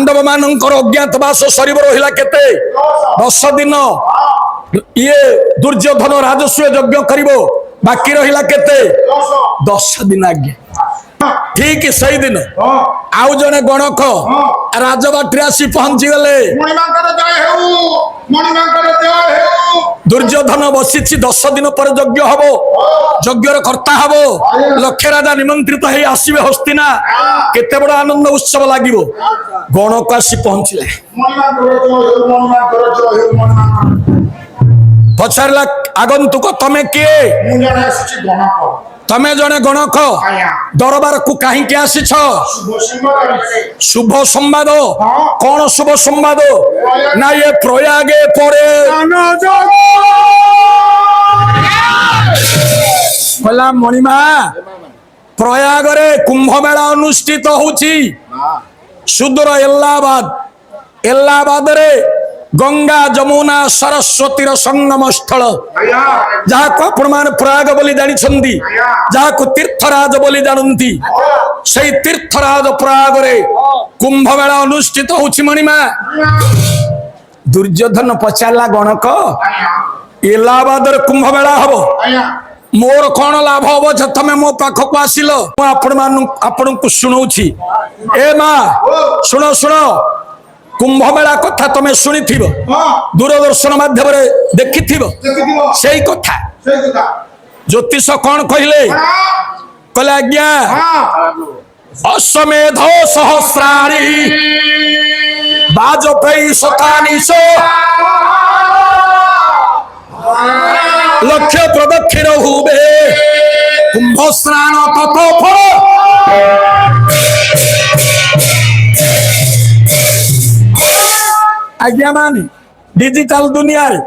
पांडव मानकर अज्ञातवास सरीब रहिला केते 10 दिन ये दुर्योधन राजस्व यज्ञ करिवो बाकी रहिला केते 10 दिन आगे ठीक सही दिन आउ जने गणक राजबाटी आसी पहुंची गले दुर्योधन बसी 10 दिन पर यज्ञ हबो यज्ञर कर्ता हबो लक्ष्य राजा निमंत्रित है आसवे हस्तिना केते बड़ आनंद उत्सव लागिवो गणक आसी पहुंचले पचारला आगंतुक तमे किए तमे जने गणक दरबार को कहीं के आसीछ शुभ संवाद कौन शुभ संवाद ना ये प्रयागे पड़े कहला मणिमा प्रयाग रे कुंभ मेला अनुष्ठित होउची सुदूर इलाहाबाद रे गंगा जमुना सरस्वती संगम स्थल जहाँ को आपण प्रयाग बोली जानी जहाँ को तीर्थराज बोली जानती से तीर्थराज प्रयाग रे कुंभ मेला अनुष्ठित होउची मणिमा दुर्योधन पचारला गणक इलाहाबाद रे कुंभ मेला हबो मोर कौन लाभ हम जे तमे मो पाखक आसिल आपण को सुनाऊची ए माँ सुनो सुनो कुंभ मेला कथा तमे शुणी दूरदर्शन माध्यम देखि से कथा ज्योतिष कौन कहले कहले आज्ञा अश्वमेध सहस्राणी वाजपेयी शतानीश लक्ष्य प्रदक्षिण हुए कुंभ स्नान तत्फल आज्ञा मानी डिजिटल दुनिया रे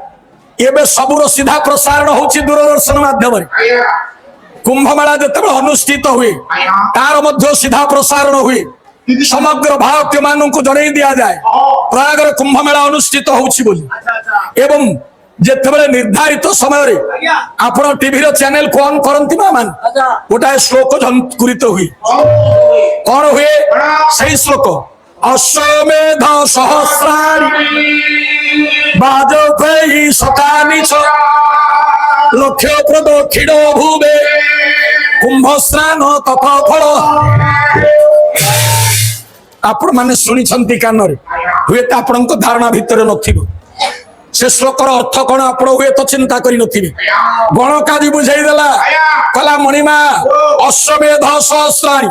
सबुर सीधा प्रसारण होची दूरदर्शन माध्यम कुंभ मेला जो अनुष्ठित हुए तार मध्य सीधा प्रसारण हुए समग्र भारतीय मानू को जन दि जाए प्रयाग कुंभ मेला अनुष्ठित होची बोली एवं जेतेबेले निर्धारित समय रे आपण टीवी रो चैनल को ऑन करंती मान गोटा श्लोक झंकुरित हुई कौन हुए सही श्लोक अश्वमेध सहस्राणी वाजपेयी शतानीश लक्ष्य प्रदक्षिण भूवे कुंभ स्नान तथा फल आपण माने सुनी छंती कान रे हुए त आपण को धारणा भीतर नथिबो से श्लोकर अर्थ कौन आप हुए तो चिंता करी नथिबे गणकाजी बुझाई देला कला मणिमा अश्वमेध सहस्राणी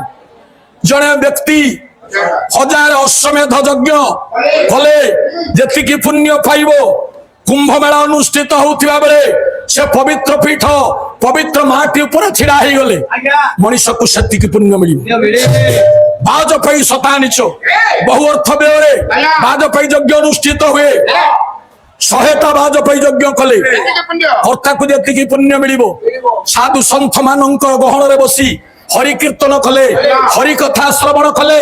जने व्यक्ति 1000 अश्वमेध यज्ञ कले जेतिकी पुण्य पाइबो कुंभ मेला अनुष्ठित होउथिबा बेले से पवित्र पीठ पवित्र माटी ऊपर छिड़ा ही गले मनुष्य को सेतिकी पुण्य मिलिबो वाजपेयी शतानीश बहु अर्थ बेरे वाजपेयी यज्ञ अनुष्ठित हुए 100टा वाजपेयी यज्ञ कले कर्ता को जी पुण्य मिल साधु सन्थ मान गहन रे बसी हरि कीर्तन कले हरि कथा श्रवण कले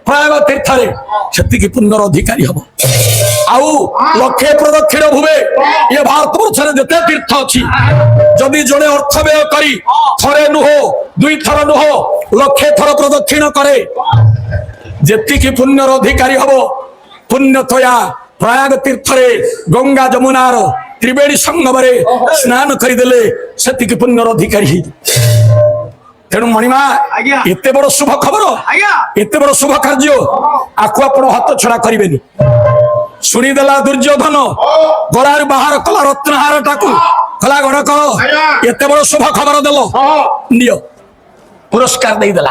प्रयाग तीर्थ से पुण्यर अधिकारी हम आउ लक्ष्य प्रदक्षिण भुवे ये भारत वर्ष जिते तीर्थ अच्छी जदि जड़े अर्थ व्यय करी थरे नुह 2 थर नुह लक्ष्य थर प्रदक्षिण करे जी पुण्यर अधिकारी हम पुण्य तया प्रयाग तीर्थ रे गंगा जमुनार त्रिवेणी संगम रे स्नान करदेले से पुण्यर अधिकारी तेणु मणिमा एते बड़ शुभ खबर एते बड़ शुभ कार्य आखु आप हाथ छड़ा करेनि शुणीदेला दुर्योधन गलार बाहर कला रत्नहार टाकू कला गणक एते बड़ शुभ खबर देल निय पुरस्कार देदेला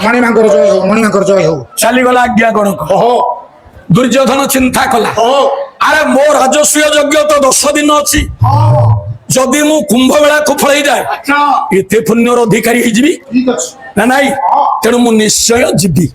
चलीगला आज्ञा गणक दुर्योधन चिंता कला अरे मो राजस्व यज्ञ तो 10 दिन अच्छी जदि मु कुंभ मेला को फल जाए एते पुण्यर अधिकारी ना नाई तेणु मु निश्चय जीवी।